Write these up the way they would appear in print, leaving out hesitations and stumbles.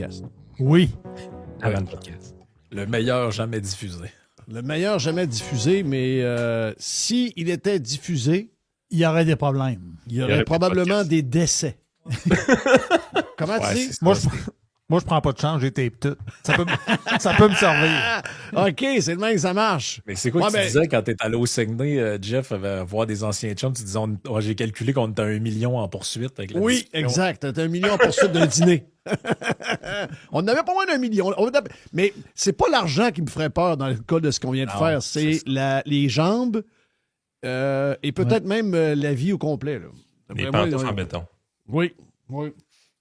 podcast. Oui. Avant le podcast. Le meilleur jamais diffusé. Le meilleur jamais diffusé, mais si il était diffusé, Il y aurait des problèmes. il y aurait probablement des décès. Comment tu dis? Moi, je prends pas de chance, j'ai tape tout. Ça peut me servir. OK, c'est le même que ça marche. Mais c'est quoi Ouais, que tu ben- disais quand t'es allé au Saguenay, Jeff, voir des anciens chums, tu disais, j'ai calculé qu'on était à 1 million en poursuite. Avec la Oui, discussion. exact. T'as 1 million pour suite d'un dîner. On n'avait pas moins d'1 million. Mais c'est pas l'argent qui me ferait peur dans le cas de ce qu'on vient de Non, faire. C'est les jambes et peut-être même la vie au complet. Là. Les D'après moi, pantoufles en béton. Oui, oui.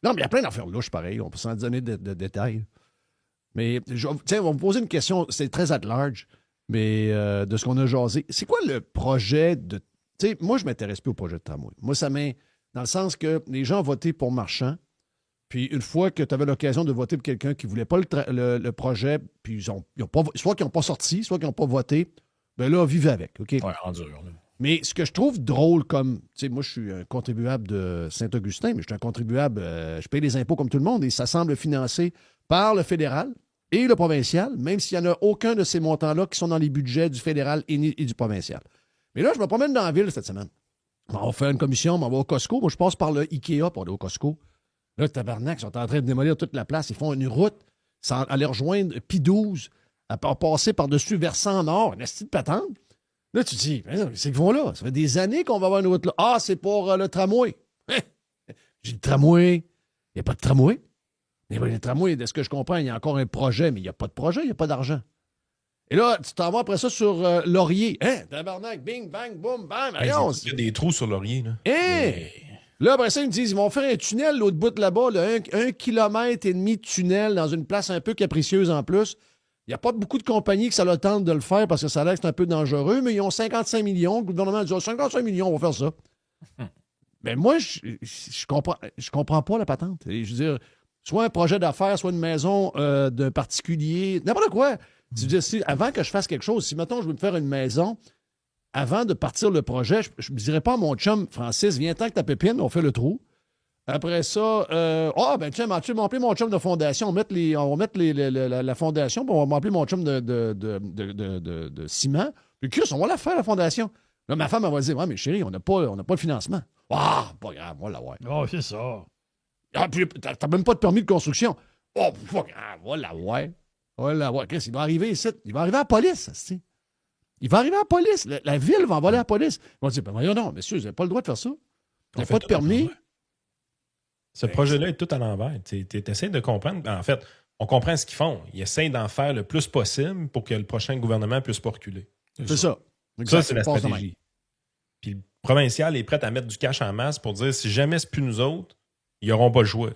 Non, mais il y a plein d'affaires louches, pareil. On peut s'en donner de détails. Mais, tiens, on va me poser une question. C'est très at large, mais de ce qu'on a jasé. C'est quoi le projet de... Tu sais, moi, je m'intéresse plus au projet de tramway. Moi, ça m'est... Dans le sens que les gens ont voté pour Marchand, puis une fois que tu avais l'occasion de voter pour quelqu'un qui ne voulait pas le projet, puis ils ont pas, soit qu'ils n'ont pas sorti, soit qu'ils n'ont pas voté, ben là, vivez avec, OK? Ouais, en dur. Là. Mais ce que je trouve drôle comme... Tu sais, moi, je suis un contribuable de Saint-Augustin, mais je suis un contribuable... je paye les impôts comme tout le monde et ça semble financé par le fédéral et le provincial, même s'il n'y en a aucun de ces montants-là qui sont dans les budgets du fédéral et du provincial. Mais là, je me promène dans la ville cette semaine. On va faire une commission, on va au Costco. Moi, je passe par le Ikea pour aller au Costco. Là, tabarnak, ils sont en train de démolir toute la place. Ils font une route sans aller rejoindre P12, à passer par-dessus Versant Nord, une petite patente. Là, tu te dis, c'est qu'ils vont là. Ça fait des années qu'on va avoir une route là. Ah, c'est pour le tramway. J'ai le tramway. Il n'y a pas de tramway. Mais le tramway, de ce que je comprends, il y a encore un projet, mais il n'y a pas de projet, il n'y a pas d'argent. Et là, tu t'en vas après ça sur Laurier. Hein? Tabarnak, bing, bang, boum, bang. Il y a des trous sur Laurier. Là. Hein? Là, après ça, ils me disent, ils vont faire un tunnel, l'autre bout là-bas, là, 1,5 kilomètre de tunnel dans une place un peu capricieuse en plus. Il n'y a pas beaucoup de compagnies que ça leur tente de le faire parce que ça a l'air que c'est un peu dangereux, mais ils ont 55 millions. Le gouvernement dit 55 millions, on va faire ça. Mais moi, je comprends pas la patente. Et je veux dire, soit un projet d'affaires, soit une maison d'un particulier, n'importe quoi. Tu veux dire, avant que je fasse quelque chose, si maintenant je veux me faire une maison, avant de partir le projet, je ne dirais pas à mon chum, Francis, viens-t'en avec ta pépine, on fait le trou. Après ça, tiens, tu m'as appelé mon chum de fondation. On va mettre la fondation, puis on va m'appeler mon chum de ciment. Puis, Chris, on va la faire, la fondation. Là, ma femme, elle va dire, ouais, mais chérie, on n'a pas le financement. Ah, pas grave, on va l'avoir. Oh, c'est ça. Ah, puis, t'as même pas de permis de construction. Oh, pas grave, on va l'avoir. On va l'avoir. Chris, il va arriver ici. Il va arriver à la police, c'est. Il va arriver à la police. La ville va envoyer à la police. Ils vont dire, ben voyons non, monsieur, vous n'avez pas le droit de faire ça. Vous n'avez pas de permis. Ce projet-là est tout à l'envers. Tu essaies de comprendre. En fait, on comprend ce qu'ils font. Ils essayent d'en faire le plus possible pour que le prochain gouvernement ne puisse pas reculer. C'est ça. Ça, c'est la stratégie. Puis le provincial est prêt à mettre du cash en masse pour dire si jamais c'est plus nous autres, ils n'auront pas le choix.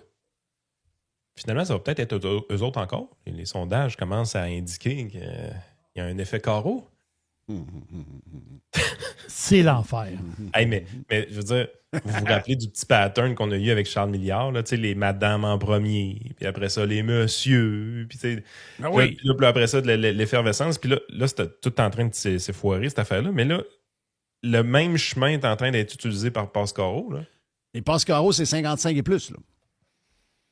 Finalement, ça va peut-être être eux autres encore. Et les sondages commencent à indiquer qu'il y a un effet carreau. C'est l'enfer. Hey, mais je veux dire, vous vous rappelez du petit pattern qu'on a eu avec Charles Milliard, là, les madames en premier, puis après ça, les messieurs, puis oui. puis après ça, de l'effervescence, puis là c'était tout en train de s'effoirer, cette affaire-là, mais là, le même chemin est en train d'être utilisé par Pascaro. Là. Et Pascaro, c'est 55 et plus, là.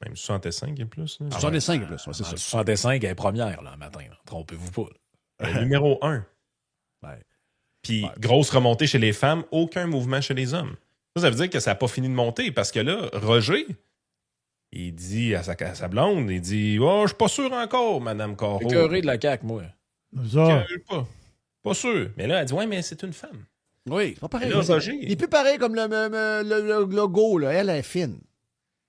Même 65 et plus. Là. 65 et plus, ouais, c'est ça. 65 elle est première, là, matin. Là. Trompez-vous pas. Numéro 1. Ouais. Puis, grosse remontée chez les femmes, aucun mouvement chez les hommes. Ça veut dire que ça n'a pas fini de monter parce que là, Roger, il dit à sa blonde, il dit « Oh, je suis pas sûr encore, Madame Caro. » Écœuré de la CAQ, moi. Ça. Pas sûr. Mais là, elle dit « Ouais, mais c'est une femme. » Oui, c'est pas pareil. Et là, Roger, Il est plus pareil comme le logo, là. Elle est fine.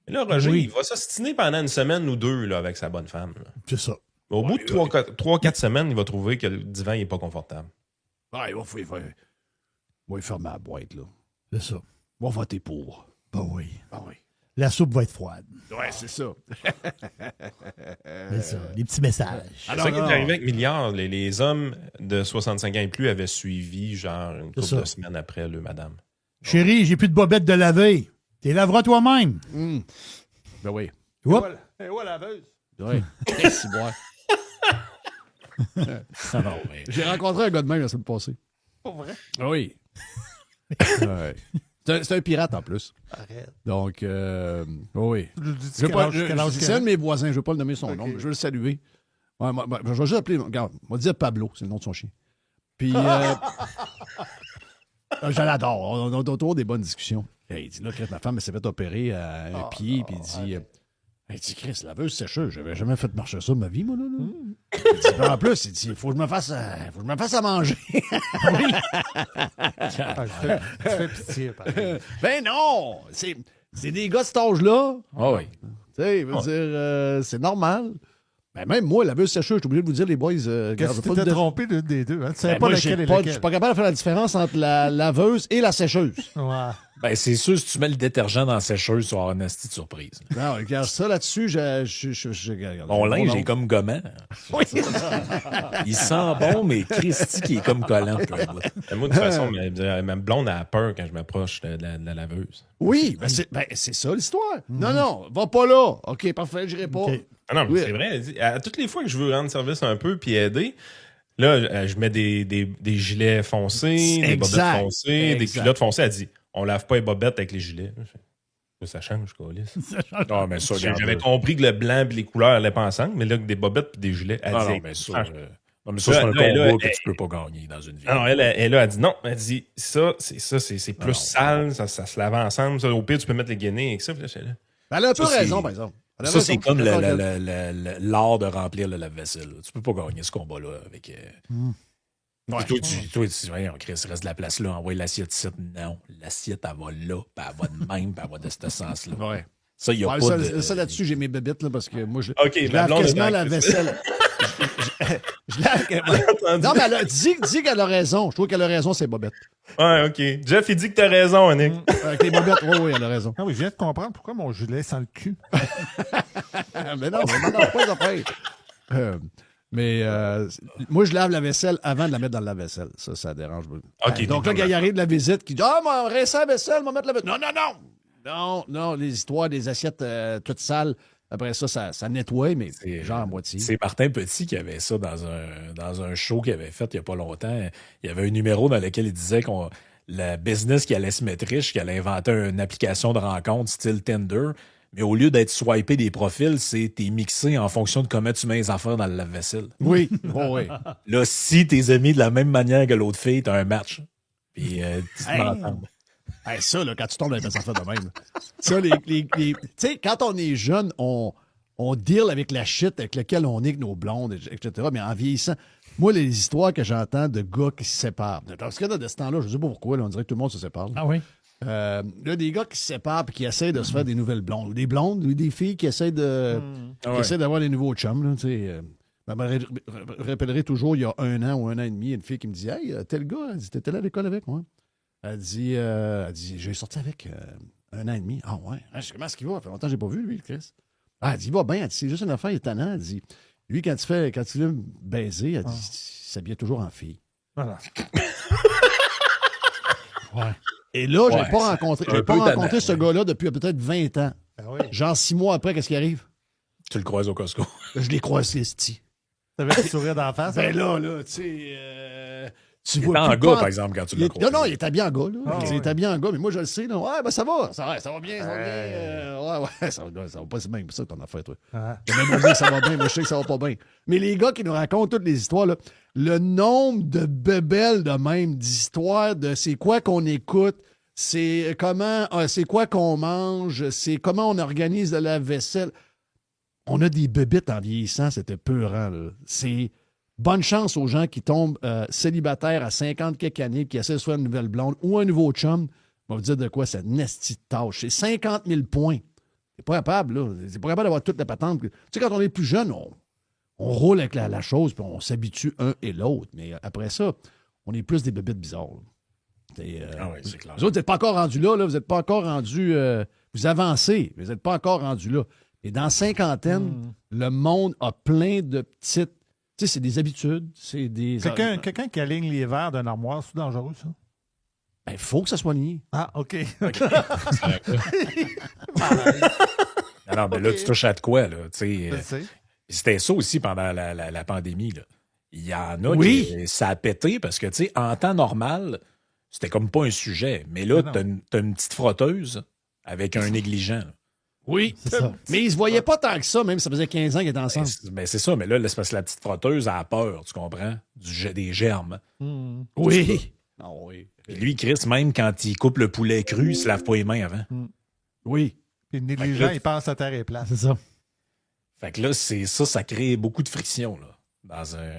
Et là, Roger, Oui. il va s'ostiner pendant une semaine ou deux là, avec sa bonne femme. Là. C'est ça. Au bout de 3-4 semaines, il va trouver que le divan n'est pas confortable. Ah, il va fermer la boîte, là. C'est ça. On va voter pour. Ben oui. Ah oui. La soupe va être froide. Ouais, c'est ça. C'est ça. Les petits messages. C'est ça qui est arrivé avec Milliard. Les hommes de 65 ans et plus avaient suivi, genre, une couple de semaines après le madame. Chérie, j'ai plus de bobettes de laver. T'es laveras toi-même. Ben oui. Oups. Et voilà, la veuse. Oui. Merci, boire. J'ai rencontré un gars de même la semaine passée. Pas vrai? Ah oui. Ouais. C'est un pirate en plus. Arrête. Donc, oui. C'est un de mes voisins, je ne veux pas le nommer son nom, mais je veux le saluer. Ouais, je vais juste appeler, regarde, on va dire Pablo, c'est le nom de son chien. Puis, je l'adore, on a toujours des bonnes discussions. Il dit, là, ma femme s'est fait opérer à un pied, puis il dit, Chris, laveuse sécheuse, j'avais jamais fait marcher ça de ma vie, moi, là. Il dit, en plus, il dit, il faut que je me fasse à manger. Oui. Tu fais pitié, par exemple. Ben non! C'est des gars de cet âge-là. Ah oui. Tu sais, il veut dire, c'est normal. Ben même moi, laveuse sécheuse, je suis obligé de vous dire, les boys. Qu'est-ce que tu t'es trompé d'une des deux? Hein? Tu savais Ben pas moi, laquelle est je laquelle. suis pas capable de faire la différence entre la laveuse et la sécheuse. Ouais. Ben, c'est sûr, si tu mets le détergent dans la sécheuse, tu vas avoir une astuce de surprise. Non, regarde, ça là-dessus, regarde, Mon linge est comme gommant. Oui. Il sent bon, mais Christy qui est comme collant. Moi, de toute façon, ma blonde a peur quand je m'approche de la laveuse. Oui, c'est ça l'histoire. Non, va pas là. OK, parfait, j'irai pas. OK. Ah non, mais Oui. c'est vrai. Elle dit, à toutes les fois que je veux rendre service un peu puis aider, là, je mets des gilets foncés, des bobettes foncées, des culottes foncées. Elle dit, on lave pas les bobettes avec les gilets. Ça change, câlisse. Non, mais ça, J'avais compris que le blanc et les couleurs allaient pas ensemble, mais là, des bobettes et des gilets, elle dit, non, mais ça, c'est un combat que tu peux pas gagner dans une vie. Alors, elle dit non. Elle dit, c'est plus sale, ça se lave ensemble. Ça, au pire, tu peux mettre les guenilles avec ça. Puis là, j'étais là. Ben, elle a un peu Ça, raison, c'est- par exemple. Elle a Ça, raison, c'est comme je suis d'accord avec l'art de remplir le lave-vaisselle. Là. Tu peux pas gagner ce combat-là avec. Ouais. Toi, tu dis, voyons, Chris, il reste de la place là, envoie l'assiette ici. Non, l'assiette, elle va là, puis elle va de même, puis elle va de ce sens-là. elle. Ouais. Ça, il n'y a Ouais, pas ça, de. ça, là-dessus, j'ai mes bébites, là, parce que moi, je OK, je ma lave blonde est quasiment dans la la vaisselle. Je lave... Non, mais elle a... dis qu'elle a raison. Je trouve qu'elle a raison, c'est bobettes. Ouais, OK. Jeff, il dit que t'as raison, Nick. Avec les bobettes, oui, elle a raison. Ah oui, je viens de comprendre pourquoi mon gilet sent le cul. Mais non, pas d'affaire. Moi, je lave la vaisselle avant de la mettre dans le lave-vaisselle. Ça dérange. OK, Donc là, quand il arrive de la visite, qui dit « Ah, moi, rincer la vaisselle, on va mettre la vaisselle. » Non, les histoires des assiettes toutes sales. Après ça, ça nettoie, mais genre à moitié. C'est Martin Petit qui avait ça dans un show qu'il avait fait il n'y a pas longtemps. Il y avait un numéro dans lequel il disait qu'on le business qui allait se mettre riche, qui allait inventer une application de rencontre style Tinder. Mais au lieu d'être swipé des profils, t'es mixé en fonction de comment tu mets les affaires dans le lave-vaisselle. Oui, oui. Là, si t'es amis de la même manière que l'autre fille, t'as un match. Puis tu te mets Hey. ensemble. Hey, ça, là, quand tu tombes dans les affaires de même. Ça, tu sais, quand on est jeune, on deal avec la shit avec laquelle on est avec nos blondes, etc. Mais en vieillissant, moi, les histoires que j'entends de gars qui se séparent. Parce que là, de ce temps-là, je ne sais pas pourquoi, là, on dirait que tout le monde se sépare. Ah oui? Là, des gars qui se séparent et qui essaient de se faire des nouvelles blondes. Ou des blondes, ou des filles qui essaient d'avoir des nouveaux chums. Là, je me rappellerai toujours, il y a 1 an ou 1 an et demi, une fille qui me dit « Hey, tel gars, elle dit, t'étais là à l'école avec moi? » Elle dit j'ai sorti avec 1 an et demi. Ah ouais? Comment est-ce qu'il va? Ça fait longtemps que je l'ai pas vu, lui, Chris. Ah, elle dit, il va bien. Elle dit, c'est juste une affaire étonnante. Elle dit, lui, quand il veut me baiser, elle dit, il s'habille toujours en fille. Voilà. Ouais. Et là, je n'ai Ouais, pas rencontré, un peu tannant, ce ouais. gars-là depuis peut-être 20 ans. Ah oui. Genre 6 mois après, qu'est-ce qui arrive? Tu le croises au Costco. Je l'ai croisé, c'ti. T'avais le sourire d'en face? Ben hein? là, tu sais... tu Il est vois en plus gars, pas- par exemple, quand tu le croises. Non, il est habillé en gars. Là. Ah, Il ouais. est habillé en gars, mais moi, je le sais. Là. Ouais, ben ça va. Ça va bien. Ça va bien. Ouais, ça va pas si bien que ça, ton affaire, toi. Ah. J'ai même pas dit que ça va bien, mais je sais que ça va pas bien. Mais les gars qui nous racontent toutes les histoires, là, le nombre de bebelles de même, d'histoires de c'est quoi qu'on écoute, c'est comment, c'est quoi qu'on mange, c'est comment on organise de la vaisselle. On a des bébites en vieillissant, c'était peurant. Là. C'est bonne chance aux gens qui tombent célibataires à 50 quelques années, qui essaient de se faire une nouvelle blonde ou un nouveau chum. On va vous dire de quoi cette nasty de tâche. C'est 50 000 points. C'est pas capable, là. C'est pas capable d'avoir toute la patente. Tu sais, quand on est plus jeune, on roule avec la chose, puis on s'habitue un et l'autre. Mais après ça, on est plus des bébites bizarres. Ah oui, c'est clair. Vous autres, vous n'êtes pas encore rendus là, vous n'êtes pas encore rendus... vous avancez, mais vous n'êtes pas encore rendus là. Et dans cinquantaine, le monde a plein de petites... Tu sais, c'est des habitudes, c'est des... Quelqu'un qui aligne les verres d'un armoire, c'est dangereux, ça? Il faut que ça soit lié. Ah, OK. Non, mais là, tu touches à de quoi, là? Tu sais, Je sais. c'était ça aussi pendant la pandémie, là. Il y en a Oui. qui ça a pété parce que, tu sais, en temps normal, c'était comme pas un sujet. Mais là, Mais non. t'as une petite frotteuse avec un négligent. Là. Oui, C'est ça. mais ils se voyaient pas tant que ça, même si ça faisait 15 ans qu'ils étaient ensemble. Ben, c'est ça, mais là, c'est parce que la petite frotteuse a peur, tu comprends? Des germes. Oui. Ah oui. Puis lui, Chris, même quand il coupe le poulet cru, il se lave pas les mains avant. Oui. Puis le négligent, il pense à terre et place. C'est ça. Fait que là, ça crée beaucoup de friction, là. Dans un.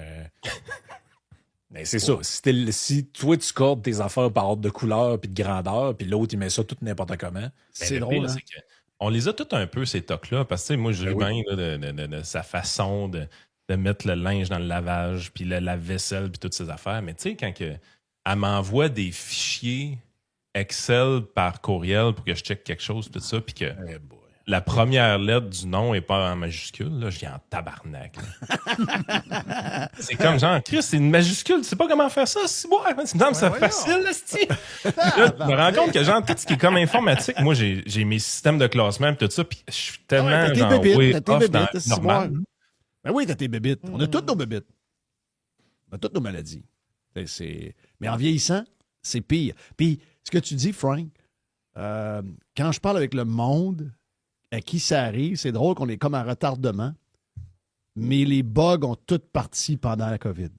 Mais c'est ça. Si toi, tu cordes tes affaires par ordre de couleur puis de grandeur, puis l'autre, il met ça tout n'importe comment. C'est le drôle, pire, hein? c'est que on les a tous un peu, ces tocs-là, parce que tu sais, moi, je ris Ben bien là, de sa façon de mettre le linge dans le lavage, puis la vaisselle, puis toutes ces affaires. Mais tu sais, quand elle m'envoie des fichiers Excel par courriel pour que je check quelque chose, tout ça, puis que Eh boy. la première lettre du nom n'est pas en majuscule, là, je viens en tabarnak. là. C'est comme genre, Chris, c'est une majuscule, tu sais pas comment faire ça, c'est bon, ça me semble ça voyons. facile, là, c'ti. Là, je me rends compte que genre, tout ce qui est comme informatique, moi, j'ai mes systèmes de classement et tout ça, puis je suis tellement Ouais, t'as tes genre, bébites, way t'as tes off bébites, dans t'as normal. Ben oui, t'as tes bébites. On a toutes nos bébites. On a toutes nos maladies. Mais en vieillissant, c'est pire. Puis, ce que tu dis, Frank, quand je parle avec le monde à qui ça arrive, c'est drôle qu'on est comme en retardement, mais les bugs ont toutes parti pendant la COVID.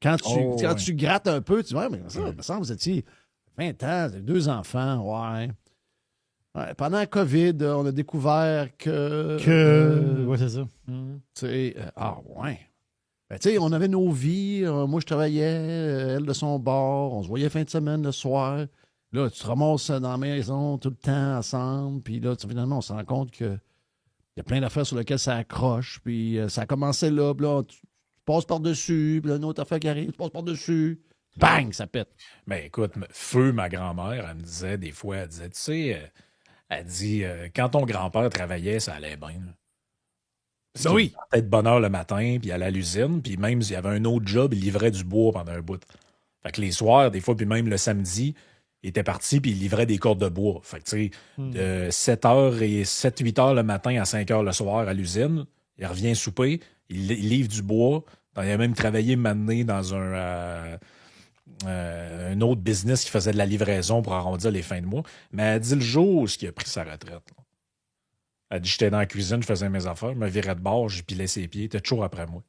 Quand tu grattes un peu, tu dis, ouais, mais ça me semble, vous étiez 20 ans, vous avez 2 enfants, ouais. Ouais, pendant la COVID, on a découvert que... Ouais, c'est ça. tu sais, ouais. Ben, tu sais, on avait nos vies. Moi, je travaillais, elle de son bord. On se voyait fin de semaine, le soir. Là, tu te ramasses dans la maison tout le temps ensemble. Puis là, finalement, on se rend compte qu'il y a plein d'affaires sur lesquelles ça accroche. Puis ça a commencé là. Puis là, tu passes par-dessus. Puis là, une autre affaire qui arrive, tu passes par-dessus. Bang, ça pète. Ben écoute, Feu, ma grand-mère, elle me disait des fois, elle disait, tu sais, elle dit, quand ton grand-père travaillait, ça allait bien. là. Parce Ben qu'il oui. partait de bonne heure le matin, puis il allait à l'usine, puis même s'il y avait un autre job, il livrait du bois pendant un bout. Fait que les soirs, des fois, puis même le samedi, il était parti, puis il livrait des cordes de bois. Fait que, tu sais, de 7h et 7-8h le matin à 5h le soir à l'usine, il revient souper, il livre du bois. Il a même travaillé maintenant dans un autre business qui faisait de la livraison pour arrondir les fins de mois. Mais elle dit le jour où il a pris sa retraite. Là. Elle dit, j'étais dans la cuisine, je faisais mes affaires, je me virais de bord, je pilais ses pieds, il était toujours après moi.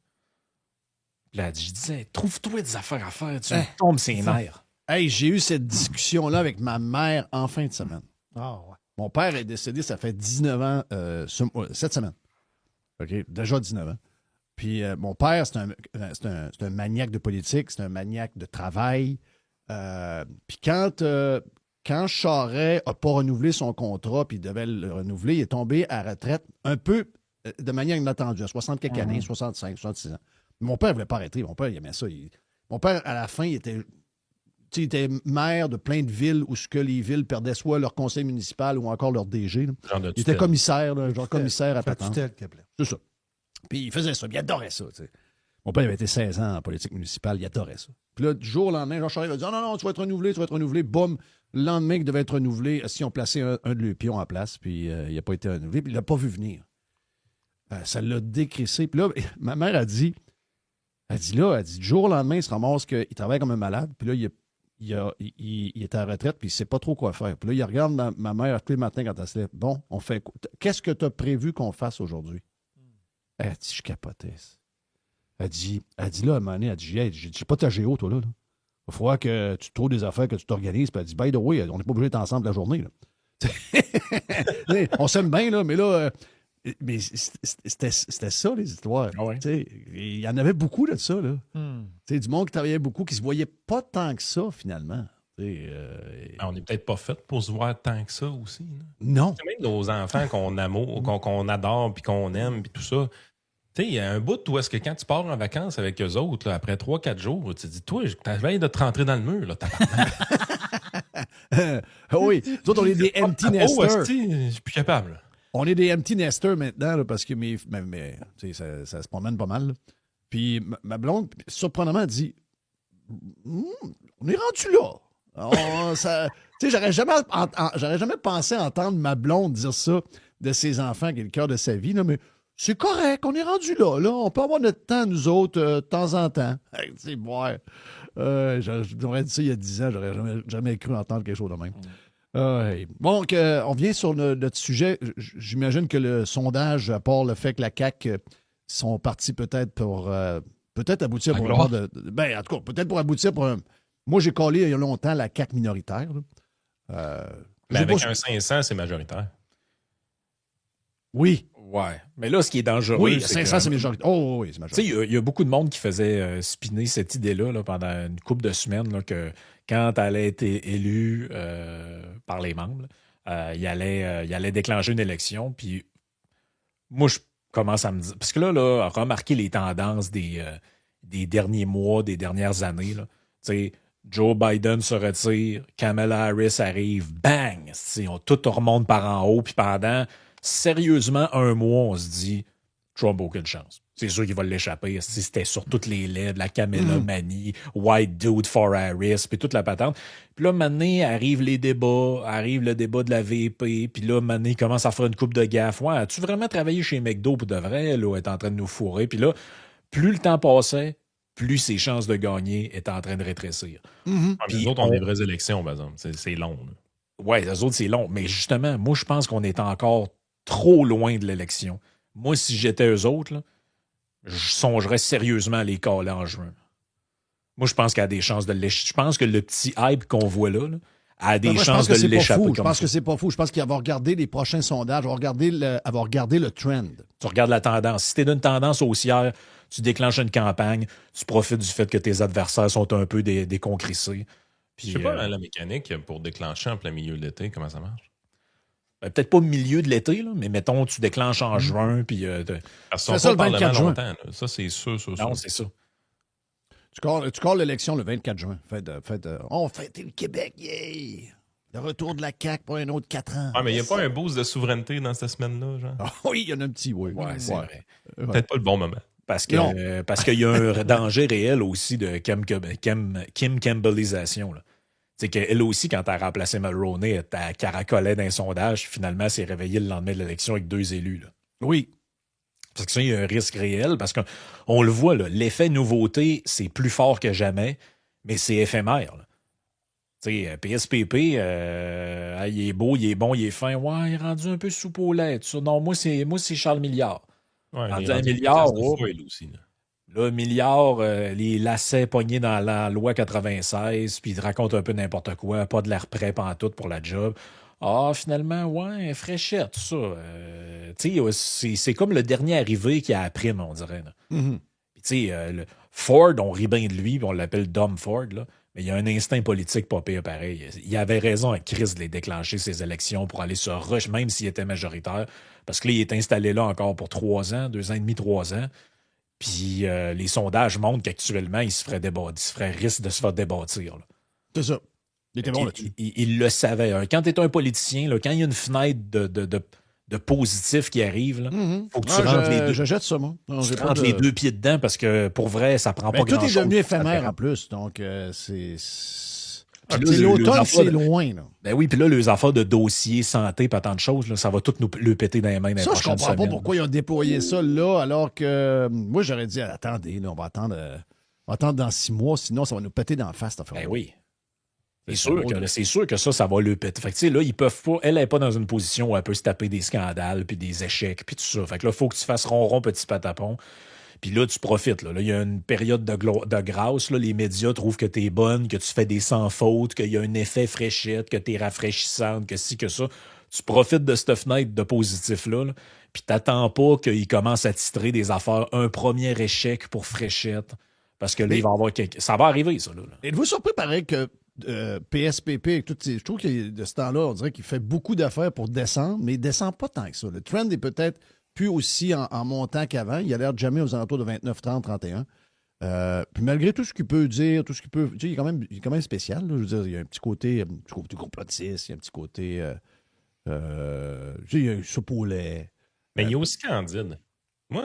Puis là, elle dit, je disais, trouve-toi des affaires à faire, tu me tombes ses nerfs. Hey, j'ai eu cette discussion-là avec ma mère en fin de semaine. Ah, ouais. Mon père est décédé, ça fait 19 ans, cette semaine. OK? Déjà 19 ans. Puis mon père, c'est un maniaque de politique, c'est un maniaque de travail. Puis quand Charest n'a pas renouvelé son contrat, puis il devait le renouveler, il est tombé à la retraite un peu de manière inattendue, à 60 quelques années, 65, 66 ans. Mon père ne voulait pas arrêter. Mon père, il aimait ça. Mon père, à la fin, il était maire de plein de villes où les villes perdaient soit leur conseil municipal ou encore leur DG. Là. Genre de Il était tutelle. commissaire, là, genre commissaire à Fait patente. tutelle, qu'il appelait. C'est ça. Puis il faisait ça, puis il adorait ça. Tu sais. Mon père il avait été 16 ans en politique municipale, il adorait ça. Puis là, du jour au lendemain, Jean Charest a dit non, tu vas être renouvelé. Boum, le lendemain qu'il devait être renouvelé, si on plaçait un de leurs pions en place, puis il n'a pas été renouvelé, puis il l'a pas vu venir. Ça l'a décrissé. Puis là, ma mère a dit, du jour au lendemain, il se ramasse qu'il travaille comme un malade, puis là, il est à la retraite, puis il ne sait pas trop quoi faire. Puis là, il regarde ma mère tous les matins quand elle se lève. Bon, on fait quoi? Qu'est-ce que tu as prévu qu'on fasse aujourd'hui? Elle dit, je capotais. Elle dit là, à un moment donné, elle dit, hey, j'ai pas ta géo, toi, là. Il va falloir que tu trouves des affaires, que tu t'organises. Puis elle dit, by the way, on n'est pas obligé d'être ensemble la journée, là. On s'aime bien, là, mais là, mais c'était ça, les histoires. Ah ouais. Tu sais, il y en avait beaucoup de ça, là. Tu sais, du monde qui travaillait beaucoup, qui se voyait pas tant que ça, finalement. Tu sais, Ah, on n'est peut-être pas fait pour se voir tant que ça aussi. là. non. C'est même nos enfants qu'on adore puis qu'on aime puis tout ça. Tu sais, il y a un bout où est-ce que quand tu pars en vacances avec eux autres, là, après 3-4 jours, tu te dis, toi, t'avais de te rentrer dans le mur, là, Oui, nous autres, on est des empty Oh, nesters. esti, je suis plus capable. On est des empty nesters maintenant, là, parce que tu sais, ça se promène pas mal. là. Puis ma blonde, surprenamment, dit on est rendu là. Tu sais, j'aurais jamais pensé entendre ma blonde dire ça de ses enfants, qui est le cœur de sa vie, là, mais c'est correct, on est rendu là. On peut avoir notre temps, nous autres, de temps en temps. Hey, c'est bon. J'aurais dit ça il y a 10 ans, j'aurais jamais cru entendre quelque chose de même. Hey. Bon, on vient sur notre sujet. J'imagine que le sondage, à part le fait que la CAQ sont partis peut-être pour peut-être aboutir pour en tout cas, peut-être pour aboutir pour un. Moi, j'ai collé il y a longtemps la CAQ minoritaire. Mais avec un 500, c'est majoritaire. Oui. Ouais. Mais là, ce qui est dangereux. Oui, 500, c'est majoritaire. Oh, oui, c'est majoritaire. Tu sais, il y a beaucoup de monde qui faisait spinner cette idée-là là, pendant une couple de semaines là, que quand elle allait être élue par les membres, il allait déclencher une élection. Puis moi, je commence à me dire. Parce que là remarquer les tendances des derniers mois, des dernières années. Là, tu sais, Joe Biden se retire, Kamala Harris arrive, bang! Tout remonte par en haut, puis pendant sérieusement un mois, on se dit Trump, aucune chance. C'est sûr qu'il va l'échapper. C'était sur toutes les lèvres, la Kamala Manie, White Dude for Harris, puis toute la patente. Puis là, maintenant, arrive le débat de la VP, puis là, maintenant, il commence à faire une coupe de gaffe. Ouais, as-tu vraiment travaillé chez McDo pour de vrai? Là, est en train de nous fourrer. Puis là, plus le temps passait, plus ses chances de gagner étaient en train de rétrécir. Puis les autres ont des vraies élections, par exemple. C'est long. Oui, les autres, c'est long. Mais justement, moi, je pense qu'on est encore trop loin de l'élection. Moi, si j'étais eux autres, là, je songerais sérieusement à les caler en juin. Moi, je pense qu'il y a des chances de l'échapper. Je pense que le petit hype qu'on voit là a des chances de l'échapper. Je pense que c'est pas fou. Je pense qu'il va regarder les prochains sondages, va regarder le trend. Tu regardes la tendance. Si tu es d'une tendance haussière, tu déclenches une campagne, tu profites du fait que tes adversaires sont un peu déconcrissés. Je sais pas la mécanique pour déclencher en plein milieu de l'été, comment ça marche? Peut-être pas au milieu de l'été, là, mais mettons, tu déclenches en juin. Puis, ça le 24 juin. Longtemps, ça, c'est sûr. Non, c'est ça. Tu calls l'élection le 24 juin. On fête le Québec, yay! Le retour de la CAQ pour un autre 4 ans. Ah, mais il n'y a pas un boost de souveraineté dans cette semaine-là, genre? Ah, oui, il y en a un petit, oui. Ouais, c'est vrai. Peut-être pas le bon moment. Parce qu'il y a un danger réel aussi de Kim Campbellisation. C'est qu'elle aussi, quand elle a remplacé Mulroney, elle caracolait d'un sondage. Finalement, elle s'est réveillée le lendemain de l'élection avec 2 élus. Là. Oui. Parce que ça, il y a un risque réel. Parce qu'on le voit, là, l'effet nouveauté, c'est plus fort que jamais, mais c'est éphémère. Tu sais, PSPP, il est beau, il est bon, il est fin. Ouais, il est rendu un peu soupe au lait. Tout ça. Non, moi, c'est Charles Milliard. Ouais, rendu un milliard. Aussi, là. Là, Milliard, les lacets pognés dans la loi 96, puis il te raconte un peu n'importe quoi, pas de l'air prêt pantoute pour la job. Ah, finalement, ouais, fraîchette, tout ça. Tu sais, c'est comme le dernier arrivé qui a appris, on dirait. Mm-hmm. Puis tu sais, Ford, on rit bien de lui, puis on l'appelle Dom Ford, là. Mais il y a un instinct politique pas pire pareil. Il avait raison à Chris de les déclencher, ces élections, pour aller sur rush, même s'il était majoritaire. Parce que là, il est installé là encore pour 3 ans, 2 ans et demi, 3 ans. Puis les sondages montrent qu'actuellement, il risque de se faire débattre. Là. C'est ça. Il était bon là-dessus. Il le savait. Quand tu es un politicien, là, quand il y a une fenêtre de positif qui arrive, il faut que tu rentres les deux. Je jette ça, moi. Non, tu rentres les 2 pieds dedans parce que pour vrai, ça prend pas grand-chose. Tout est devenu éphémère en plus. Donc, c'est. Puis l'automne, c'est loin. Là. Ben oui, puis là, les affaires de dossiers, santé, pas tant de choses, là, ça va tout le péter dans les mains dans les prochaines semaines. Ça, je comprends pas pourquoi ils ont déployé ça là, alors que moi, j'aurais dit, attendez, là, on va attendre dans 6 mois, sinon ça va nous péter dans la face, cette affaire. Ben oui. C'est sûr que ça va le péter. Fait que, tu sais, là, ils peuvent pas. Elle n'est pas dans une position où elle peut se taper des scandales, puis des échecs, puis tout ça. Fait que là, il faut que tu fasses ronron, petit patapon. Puis là, tu profites. Là, il y a une période de grâce. Là, les médias trouvent que tu es bonne, que tu fais des sans fautes, qu'il y a un effet fraîchette, que tu es rafraîchissante, que ci, que ça. Tu profites de cette fenêtre de positif-là. Là, puis t'attends pas qu'il commence à titrer des affaires. Un premier échec pour fraîchette. Parce que là, il va y avoir ça va arriver, ça. Là. Êtes-vous surpris, pareil, que PSPP, je trouve que de ce temps-là, on dirait qu'il fait beaucoup d'affaires pour descendre, mais il ne descend pas tant que ça. Le trend est peut-être plus aussi en montant qu'avant. Il a l'air de jamais aux alentours de 29, 30, 31. Puis malgré tout ce qu'il peut dire, tout ce qu'il peut. Tu sais, il est quand même spécial. Là, je veux dire, il y a un petit côté complotiste, il y a un petit côté. Tu sais, il y a un soupe au lait. Mais il y a aussi Candide. Moi,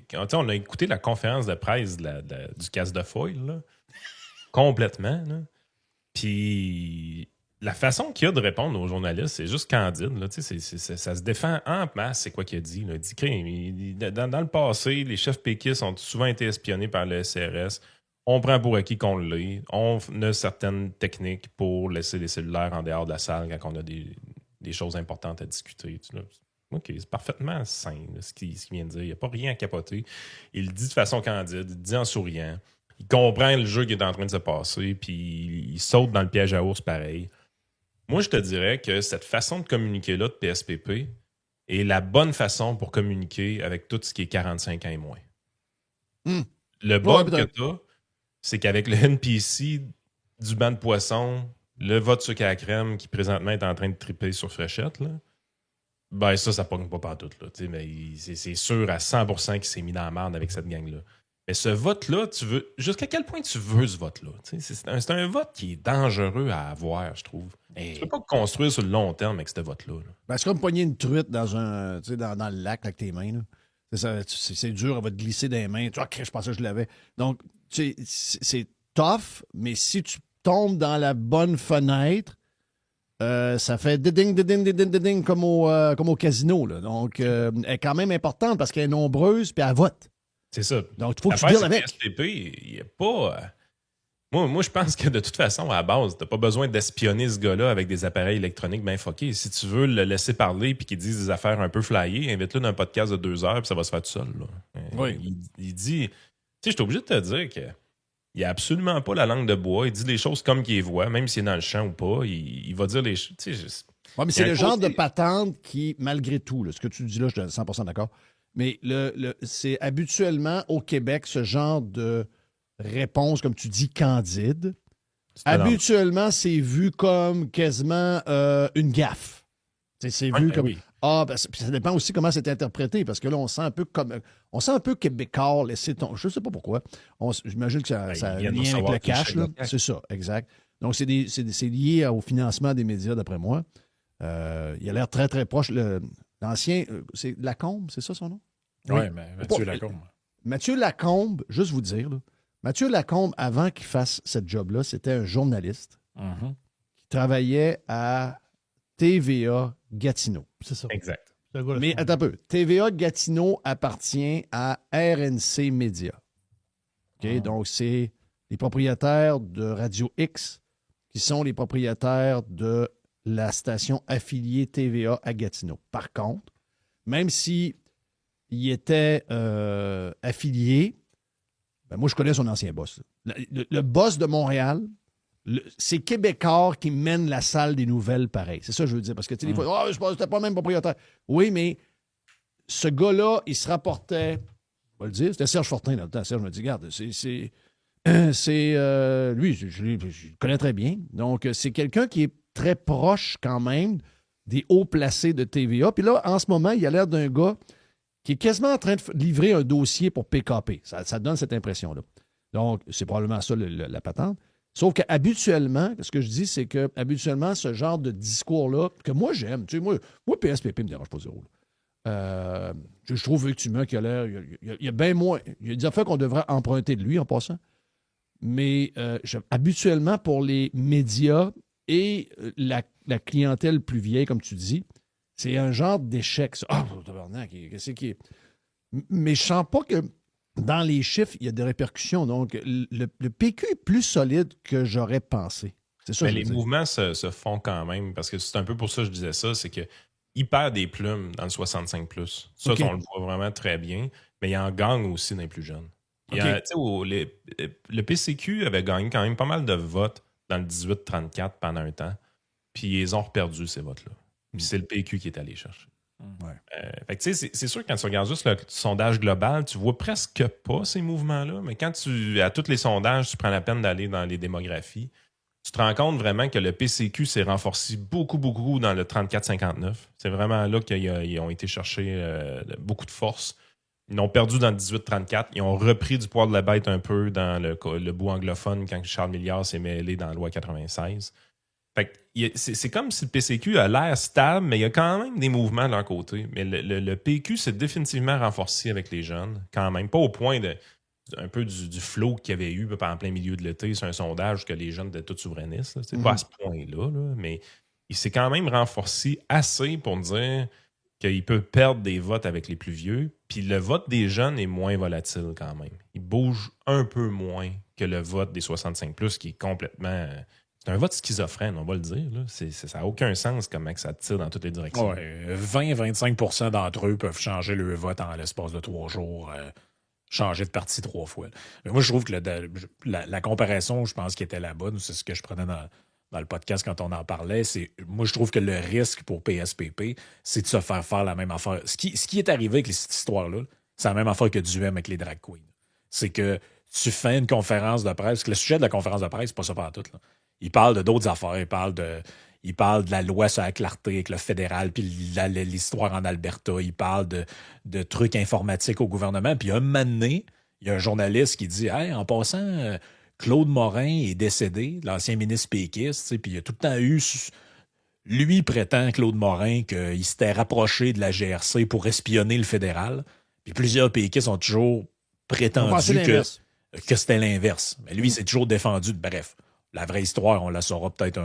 quand on a écouté la conférence de presse du casse de foil, là, complètement. Là. Puis la façon qu'il y a de répondre aux journalistes, c'est juste candide. Là, ça se défend en masse, c'est quoi qu'il a dit. Là. Il dit dans le passé, les chefs péquistes ont souvent été espionnés par le SRS. On prend pour acquis qu'on l'est. On a certaines techniques pour laisser les cellulaires en dehors de la salle quand on a des choses importantes à discuter. OK, c'est parfaitement sain ce qu'il vient de dire. Il n'y a pas rien à capoter. Il le dit de façon candide, il le dit en souriant. Il comprend le jeu qui est en train de se passer, puis il saute dans le piège à ours pareil. Moi, je te dirais que cette façon de communiquer-là de PSPP est la bonne façon pour communiquer avec tout ce qui est 45 ans et moins. Le bug que tu as, c'est qu'avec le NPC du banc de poisson, le vote sucre à la crème qui présentement est en train de triper sur Fréchette, là, ben ça pogne pas partout. Là, mais c'est sûr à 100% qu'il s'est mis dans la merde avec cette gang-là. Mais ce vote-là, jusqu'à quel point tu veux ce vote-là? C'est un vote qui est dangereux à avoir, je trouve. Tu peux pas construire sur le long terme avec ce vote-là. Là. Ben, c'est comme pogner une truite dans le lac avec tes mains. Là. C'est dur, elle va te glisser dans les mains. Tu vois, je pensais que je l'avais. Donc, c'est tough, mais si tu tombes dans la bonne fenêtre, ça fait ding comme au casino. Là. Donc, elle est quand même importante parce qu'elle est nombreuse puis elle vote. C'est ça. Donc, il faut que tu deals avec. SPP, il n'y a pas... Moi, je pense que de toute façon, à la base, tu n'as pas besoin d'espionner ce gars-là avec des appareils électroniques bien fuckés. Si tu veux le laisser parler puis qu'il dise des affaires un peu flyées, invite-le dans un podcast de 2 heures puis ça va se faire tout seul. Là. Oui. Il dit... Tu sais, je suis obligé de te dire que il n'a absolument pas la langue de bois. Il dit les choses comme qu'il les voit, même s'il est dans le champ ou pas. Il va dire les choses... Oui, mais c'est le genre de patente qui, malgré tout, là, ce que tu dis là, je suis 100% d'accord, mais c'est habituellement au Québec ce genre de réponse, comme tu dis, candide. Habituellement, c'est vu comme quasiment une gaffe. C'est vu comme... Oui. Ça dépend aussi comment c'est interprété, parce que là, on sent un peu québécois laisser tomber. Je ne sais pas pourquoi. J'imagine que ça a un lien avec le cash. Là. C'est ça, exact. Donc, c'est lié au financement des médias, d'après moi. Il a l'air très, très proche. L'ancien, c'est Lacombe, c'est ça son nom? Oui, Mathieu Lacombe. Mathieu Lacombe, juste vous dire, là, Mathieu Lacombe, avant qu'il fasse cette job-là, c'était un journaliste qui travaillait à TVA Gatineau. C'est ça. Exact. Mais attends un peu. TVA Gatineau appartient à RNC Média. OK? Donc, c'est les propriétaires de Radio X qui sont les propriétaires de la station affiliée TVA à Gatineau. Par contre, même si il était affilié, ben moi, je connais son ancien boss. Le boss de Montréal, c'est Québécois qui mène la salle des nouvelles pareil. C'est ça que je veux dire. Parce que, tu sais, des fois, c'était pas le même propriétaire. Oui, mais ce gars-là, il se rapportait, on va le dire, c'était Serge Fortin dans le temps. Serge me dit, regarde, lui, je le connais très bien. Donc, c'est quelqu'un qui est très proche quand même des hauts placés de TVA. Puis là, en ce moment, il a l'air d'un gars qui est quasiment en train de livrer un dossier pour PKP. Ça donne cette impression-là. Donc, c'est probablement ça la patente. Sauf qu'habituellement, ce que je dis, c'est que habituellement, ce genre de discours-là, que moi j'aime, tu sais, moi PSPP me dérange pas zéro. Je trouve effectivement qu'il a l'air. Il y a bien moins. Il y a des affaires qu'on devrait emprunter de lui en passant. Mais habituellement, pour les médias et la clientèle plus vieille, comme tu dis, c'est un genre d'échec. Tabarnak, qu'est-ce qui est. Mais je sens pas que dans les chiffres, il y a des répercussions. Donc, le PQ est plus solide que j'aurais pensé. C'est ça. Mais les mouvements se font quand même, parce que c'est un peu pour ça que je disais ça, c'est qu'il perd des plumes dans le 65+. Ça, on le voit vraiment très bien, mais il en gagne aussi dans les plus jeunes. Le PCQ avait gagné quand même pas mal de votes dans le 18-34 pendant un temps, puis ils ont reperdu ces votes-là. Puis c'est le PQ qui est allé chercher. Fait que, c'est sûr que quand tu regardes juste le sondage global, tu vois presque pas ces mouvements-là, mais quand à tous les sondages, tu prends la peine d'aller dans les démographies, tu te rends compte vraiment que le PCQ s'est renforcé beaucoup, beaucoup dans le 34-59. C'est vraiment là qu'ils ont été chercher beaucoup de force. Ils ont perdu dans le 18-34. Ils ont repris du poids de la bête un peu dans le bout anglophone quand Charles Milliard s'est mêlé dans la loi 96. Fait que c'est comme si le PCQ a l'air stable, mais il y a quand même des mouvements de leur côté. Mais le PQ s'est définitivement renforcé avec les jeunes, quand même. Pas au point de... un peu du flow qu'il y avait eu en plein milieu de l'été sur un sondage que les jeunes étaient tous souverainistes. C'est pas à ce point-là, mais il s'est quand même renforcé assez pour dire qu'il peut perdre des votes avec les plus vieux. Puis le vote des jeunes est moins volatile quand même. Il bouge un peu moins que le vote des 65+, qui est complètement... C'est un vote schizophrène, on va le dire. Là. Ça n'a aucun sens comment que ça tire dans toutes les directions. Ouais, 20-25% d'entre eux peuvent changer leur vote en l'espace de 3 jours, changer de parti 3 fois. Mais moi, je trouve que la comparaison, je pense, qui était la bonne, c'est ce que je prenais dans le podcast quand on en parlait, moi, je trouve que le risque pour PSPP, c'est de se faire la même affaire. Ce qui est arrivé avec cette histoire-là, c'est la même affaire que Duhem avec les drag queens. C'est que tu fais une conférence de presse, parce que le sujet de la conférence de presse, c'est pas ça partout. Il parle d'autres affaires, il parle de la loi sur la clarté avec le fédéral, puis l'histoire en Alberta, il parle de trucs informatiques au gouvernement, puis un moment donné, il y a un journaliste qui dit « Hey, en passant... Claude Morin est décédé, l'ancien ministre péquiste, puis il y a tout le temps eu... Lui prétend, Claude Morin, qu'il s'était rapproché de la GRC pour espionner le fédéral. Puis plusieurs péquistes ont toujours prétendu que c'était l'inverse. Mais lui, il s'est toujours défendu. Bref, la vraie histoire, on la saura peut-être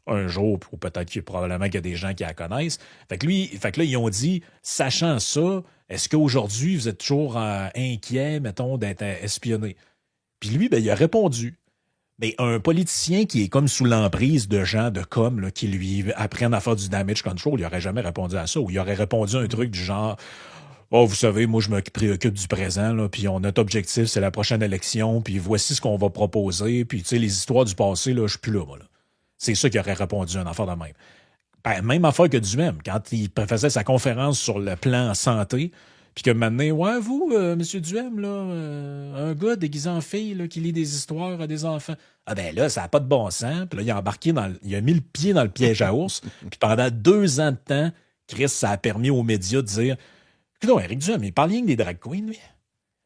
un jour, ou peut-être probablement qu'il y a des gens qui la connaissent. Fait que là, ils ont dit, sachant ça, est-ce qu'aujourd'hui, vous êtes toujours inquiet, mettons, d'être espionné? Puis lui, il a répondu. Mais un politicien qui est comme sous l'emprise de gens de com là, qui lui apprennent à faire du damage control, il n'aurait jamais répondu à ça. Ou il aurait répondu un truc du genre « Oh, vous savez, moi, je me préoccupe du présent, là, puis notre objectif, c'est la prochaine élection, puis voici ce qu'on va proposer, puis tu sais, les histoires du passé, là, je suis plus là, moi. Là. » C'est ça qu'il aurait répondu, un affaire de même. Ben, même affaire que Duhem, quand il faisait sa conférence sur le plan santé, puis que maintenant, ouais, vous, M. Duhem, là, un gars déguisé en fille là, qui lit des histoires à des enfants. Ah ben là, ça n'a pas de bon sens. Puis là, il a mis le pied dans le piège à ours. Puis pendant 2 ans de temps, Chris, ça a permis aux médias de dire écoute, Éric Duhem, il parle rien que des drag queens, lui.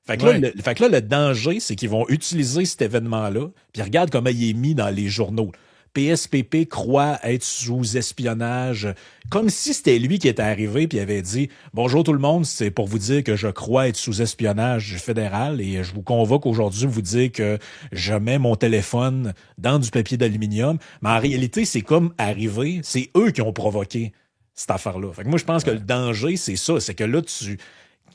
Fait que là, le danger, c'est qu'ils vont utiliser cet événement-là. Puis regarde comment il est mis dans les journaux. PSPP croit être sous espionnage, comme si c'était lui qui était arrivé puis avait dit « Bonjour tout le monde, c'est pour vous dire que je crois être sous espionnage fédéral et je vous convoque aujourd'hui vous dire que je mets mon téléphone dans du papier d'aluminium. » Mais en réalité, c'est comme arrivé, c'est eux qui ont provoqué cette affaire-là. Fait que moi, je pense que le danger, c'est ça, c'est que là,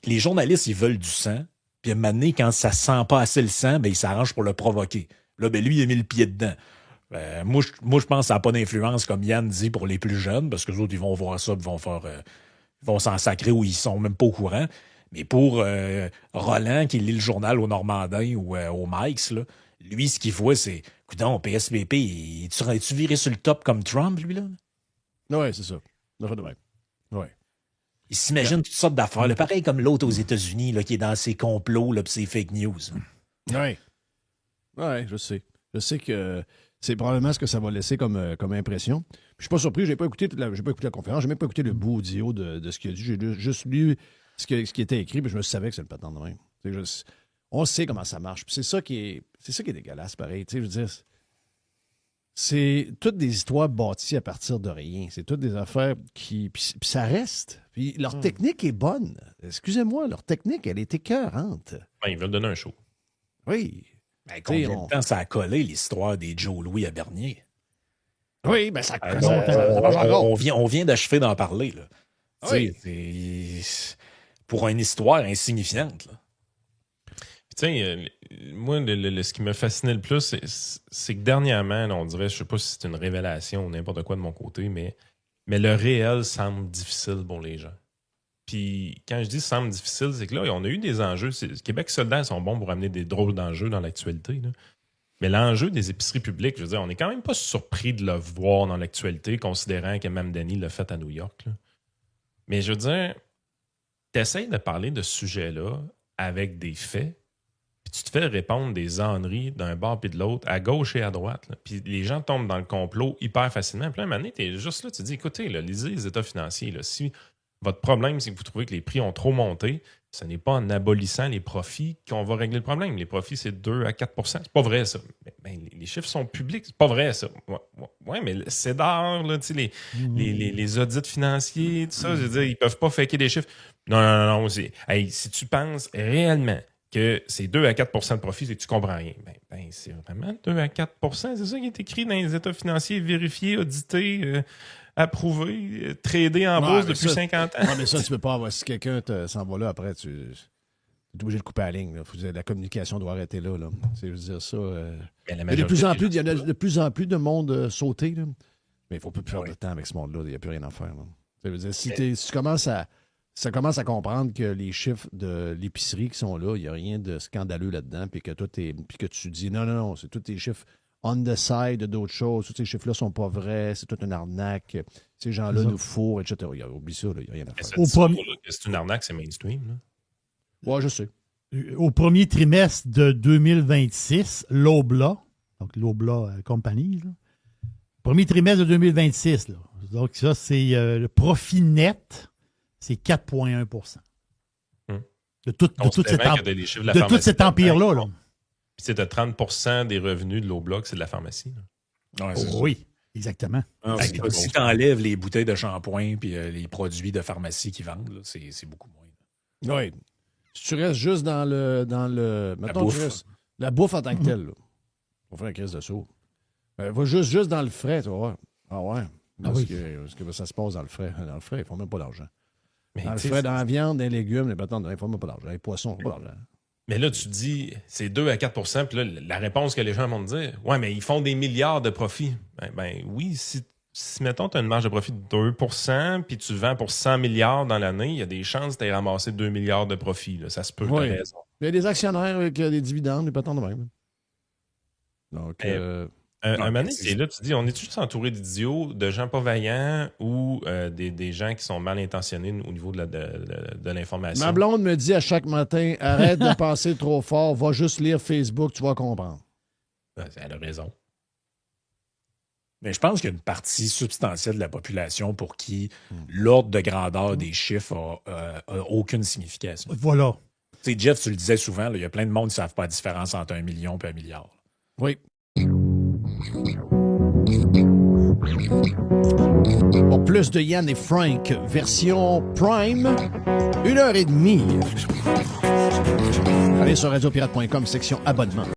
les journalistes, ils veulent du sang, puis à un moment donné, quand ça sent pas assez le sang, ben ils s'arrangent pour le provoquer. Là, ben lui, il a mis le pied dedans. Moi, je pense que ça n'a pas d'influence, comme Yann dit, pour les plus jeunes, parce que les autres, ils vont voir ça, ils vont s'en sacrer ou ils sont même pas au courant. Mais pour Roland, qui lit le journal au Normandin ou au Mike's, là, lui, ce qu'il voit, c'est coudonc, PSPP, tu viré sur le top comme Trump, lui, là? Oui, c'est ça. De même. Ouais. Il s'imagine toutes sortes d'affaires, là, pareil comme l'autre aux États-Unis, là, qui est dans ses complots, là, pis ses fake news. Oui. Oui, je sais. Je sais que c'est probablement ce que ça va laisser comme impression. Puis, je suis pas surpris, j'ai pas écouté la conférence, j'ai même pas écouté le bout audio de ce qu'il a dit. J'ai juste lu ce qui était écrit, puis je me savais que c'est le patent de même. On sait comment ça marche. Puis c'est ça qui est dégueulasse, pareil. Je veux dire, c'est toutes des histoires bâties à partir de rien. C'est toutes des affaires qui... Puis ça reste. Puis leur technique est bonne. Excusez-moi, leur technique, elle est écœurante. Ben, ils veulent donner un show. Oui. Ben, combien de temps ça a collé l'histoire des Joe Louis à Bernier? Oui, ben ça on vient d'achever d'en parler. Là. Oui. C'est pour une histoire insignifiante. Moi, ce qui me fascinait le plus, c'est que dernièrement, là, on dirait, je sais pas si c'est une révélation ou n'importe quoi de mon côté, mais le réel semble difficile pour les gens. Puis quand je dis semble difficile, c'est que là, on a eu des enjeux. Québec solidaire sont bons pour amener des drôles d'enjeux dans l'actualité. Là. Mais l'enjeu des épiceries publiques, je veux dire, on n'est quand même pas surpris de le voir dans l'actualité, considérant que Mme Denis l'a fait à New York. Là. Mais je veux dire, tu essaies de parler de ce sujet-là avec des faits, puis tu te fais répondre des âneries d'un bord puis de l'autre, à gauche et à droite. Là. Puis les gens tombent dans le complot hyper facilement. Puis là, à un moment donné, tu es juste là, tu te dis, écoutez, là, lisez les états financiers. Là, si votre problème, c'est que vous trouvez que les prix ont trop monté, ce n'est pas en abolissant les profits qu'on va régler le problème. Les profits, c'est 2 à 4 %. C'est pas vrai, ça. Ben, les chiffres sont publics. C'est pas vrai, ça. Ouais, mais le CEDAR, là, les audits financiers, tout ça, je veux dire, ils peuvent pas faker des chiffres. Non. Hey, si tu penses réellement que c'est 2 à 4 de profit, c'est que tu comprends rien. Ben, c'est vraiment 2 à 4 c'est ça qui est écrit dans les états financiers vérifiés, audités, approuvés, tradés en bourse depuis 50 ans. Non, mais ça, tu peux pas avoir. Si quelqu'un s'en va là, après, tu es obligé de couper la ligne. Là. La communication doit arrêter là. Je veux dire ça. Il y a de plus en plus de monde sauté. Là. Mais il ne faut plus perdre de temps avec ce monde-là. Il n'y a plus rien à faire. Là. Ça veut dire, si tu commences à comprendre que les chiffres de l'épicerie qui sont là, il n'y a rien de scandaleux là-dedans, puis que tu dis non, c'est tous tes chiffres on the side d'autres choses, tous ces chiffres-là ne sont pas vrais, c'est toute une arnaque, ces gens-là nous fourrent, etc. Oublie ça, il n'y a rien à faire. C'est une arnaque, c'est mainstream. Oui, je sais. Au premier trimestre de 2026, l'Obla, donc l'Obla Company, là, premier trimestre de 2026, là, donc ça, c'est le profit net, c'est 4,1 de tout cet empire-là. Là. Puis c'est de 30 des revenus de l'Obloc, c'est de la pharmacie. Oui, exactement. Si tu enlèves les bouteilles de shampoing puis les produits de pharmacie qu'ils vendent, là, c'est beaucoup moins. Oui. Si tu restes juste dans le mettons, la bouffe en tant que telle, là, on fait la crise de saut. Va juste dans le frais, tu vas voir. Ah ouais. Est-ce que ça se passe dans le frais? Dans le frais, ils ne font même pas d'argent. Dans le frais, dans la viande, dans les légumes, les bâtons, ils ne font même pas d'argent. Les poissons, ils font pas d'argent. Mais là, tu dis, c'est 2 à 4 puis là, la réponse que les gens vont te dire, ouais, mais ils font des milliards de profits. Ben oui, si mettons, tu as une marge de profit de 2 puis tu vends pour 100 milliards dans l'année, il y a des chances que tu aies ramassé 2 milliards de profits. Là. Ça se peut, oui. t'as raison. Il y a des actionnaires avec des dividendes, des patents de même. Donc, un moment donné, et là, tu dis, on est juste entouré d'idiots, de gens pas vaillants ou des gens qui sont mal intentionnés au niveau de l'information. Ma blonde me dit à chaque matin, arrête de penser trop fort, va juste lire Facebook, tu vas comprendre. Elle a raison. Mais je pense qu'il y a une partie substantielle de la population pour qui l'ordre de grandeur des chiffres a aucune signification. Voilà. Tu sais, Jeff, tu le disais souvent, il y a plein de monde qui ne savent pas la différence entre 1 million et 1 milliard. Oui. Pour plus de Yann et Frank, version Prime, 1h30. Allez sur radiopirate.com, section abonnement.